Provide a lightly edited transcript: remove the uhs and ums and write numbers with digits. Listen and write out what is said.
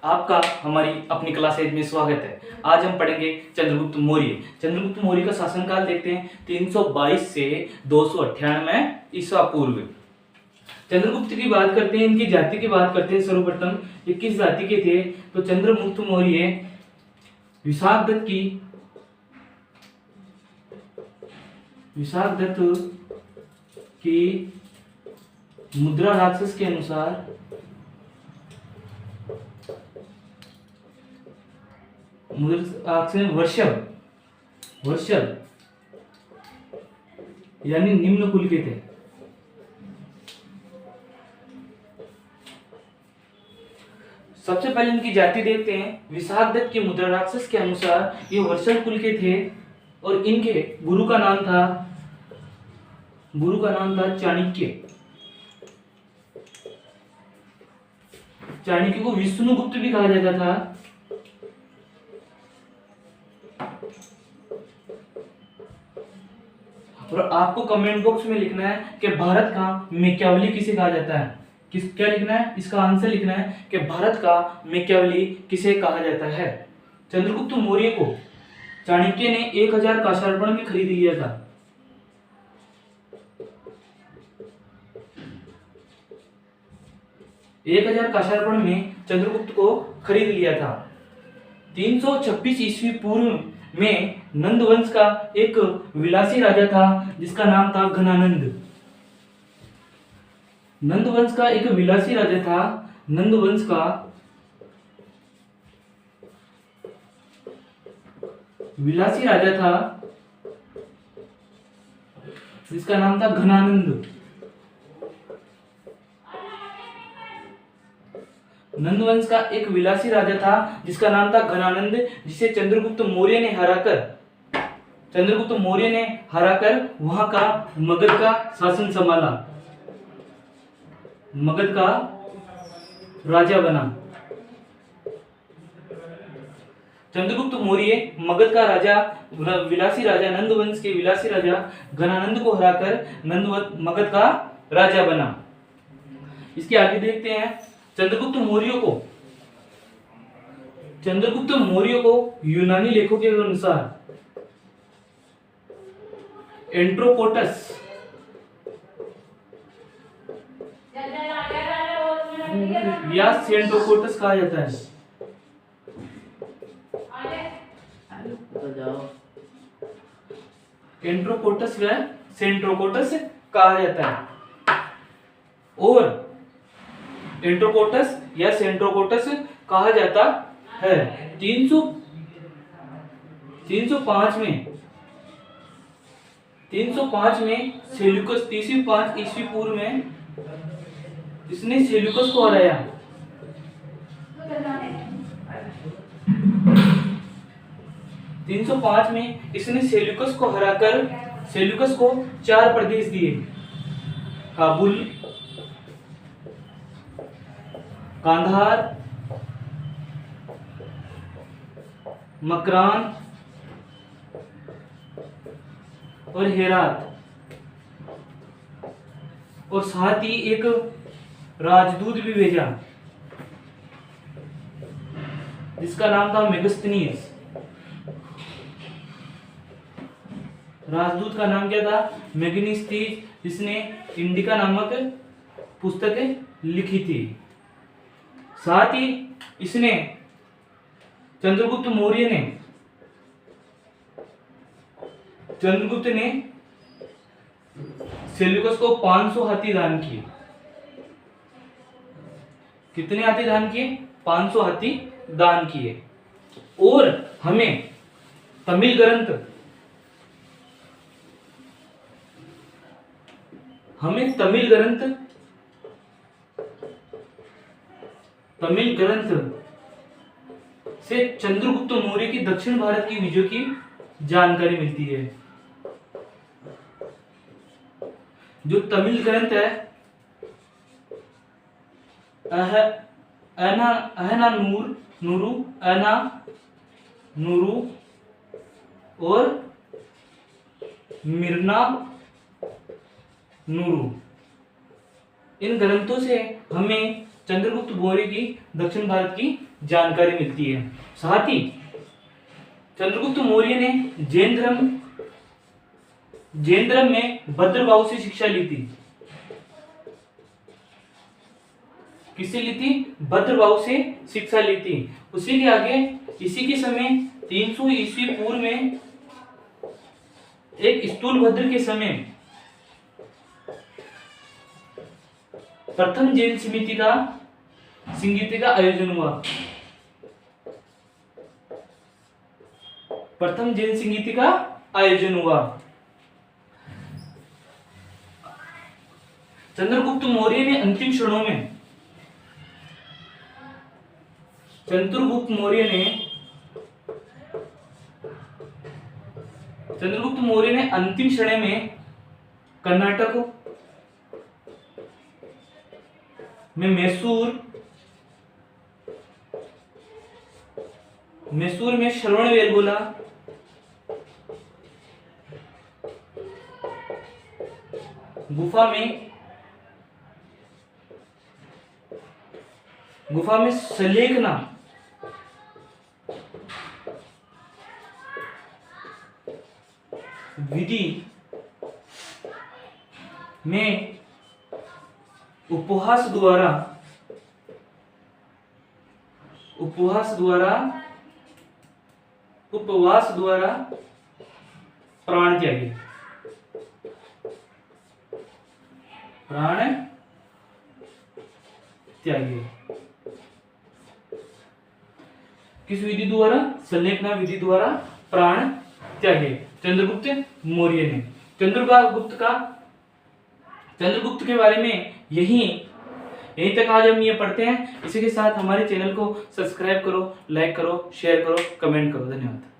आपका हमारी अपनी क्लास 8 में स्वागत है। आज हम पढ़ेंगे चंद्रगुप्त मौर्य। चंद्रगुप्त मौर्य का शासनकाल देखते हैं 322 से 298 ईसा पूर्व। चंद्रगुप्त की बात करते हैं, इनकी जाति की बात करते हैं। सर्वप्रथम ये किस जाति के थे? तो चंद्रगुप्त मौर्य विशाखदत्त की मुद्रा राक्षस के अनुसार वर्षल यानी निम्न कुल के थे। सबसे पहले इनकी जाति देखते हैं। विशाखदत्त के मुद्रा राक्षस के अनुसार ये वर्षल कुल के थे और इनके गुरु का नाम था चाणक्य। चाणक्य को विष्णुगुप्त भी कहा जाता था। और आपको कमेंट बॉक्स में लिखना है कि भारत का मैकियावेली किसे कहा जाता है। क्या लिखना है? इसका आंसर लिखना है कि भारत का मैकियावेली किसे कहा जाता है। चंद्रगुप्त मौर्य को चाणक्य ने 1000 काशार्पण में खरीद लिया था। चंद्रगुप्त को खरीद लिया था। 326 ईस्वी पूर्व में नंद वंश का एक विलासी राजा था जिसका नाम था घनानंद। नंद वंश का एक विलासी राजा था। नंद वंश का विलासी राजा था जिसका नाम था घनानंद। नंदवंश का एक विलासी राजा था जिसका नाम था घनानंद, जिसे चंद्रगुप्त मौर्य ने हराकर वहां का मगध का शासन संभाला, मगध का राजा बना। चंद्रगुप्त मौर्य मगध का राजा, विलासी राजा, नंदवंश के विलासी राजा घनानंद को हराकर मगध का राजा बना। इसके आगे देखते हैं। चंद्रगुप्त मौर्य को यूनानी लेखकों के अनुसार एंट्रोकोटस या सेंट्रोकोटस कहा जाता है। एंट्रोकोटस व सेंट्रोकोटस कहा जाता है। और एंट्रोकोटस या सेंट्रोकोटस कहा जाता है। 305 में सेल्यूकस, 305 ईस्वी पूर्व में इसने सेल्यूकस को हराया। 305 में इसने सेल्यूकस को हराकर सेल्यूकस को 4 प्रदेश दिए: काबुल, कांधार, मकरान और हेरात, और साथ ही एक राजदूत भी भेजा जिसका नाम था मेगस्थनीस। राजदूत का नाम क्या था? मेगनीस्थीस, जिसने इंडिका नामक पुस्तक लिखी थी। साथ ही इसने चंद्रगुप्त ने सेल्यूकस को 500 हाथी दान किए। कितने हाथी दान किए? 500 हाथी दान किए। और हमें तमिल ग्रंथ से चंद्रगुप्त मौर्य की दक्षिण भारत की विजयों की जानकारी मिलती है। जो तमिल ग्रंथ है नूरू और मिर्ना नूरू, इन ग्रंथों से हमें चंद्रगुप्त मौर्य की दक्षिण भारत की जानकारी मिलती है। साथ ही चंद्रगुप्त मौर्य ने जैन धर्म में भद्रभाव से शिक्षा ली थी। किससे ली थी? भद्रभाव से शिक्षा ली थी। उसी के आगे इसी के समय 300 ईस्वी पूर्व में एक स्थूलभद्र के समय प्रथम जैन संगीति का आयोजन हुआ। प्रथम जैन संगीति का आयोजन हुआ। चंद्रगुप्त मौर्य ने अंतिम क्षणों में चंद्रगुप्त मौर्य ने अंतिम क्षण में कर्नाटक में मैसूर में श्रवणबेलगोला, गुफा में सलेखना विधि में उपवास द्वारा प्राण त्यागे। किस विधि द्वारा? सलेखना विधि द्वारा प्राण त्यागे चंद्रगुप्त मौर्य ने। चंद्रगुप्त के बारे में यहीं तक आज हम ये पढ़ते हैं। इसी के साथ हमारे चैनल को सब्सक्राइब करो, लाइक करो, शेयर करो, कमेंट करो। धन्यवाद।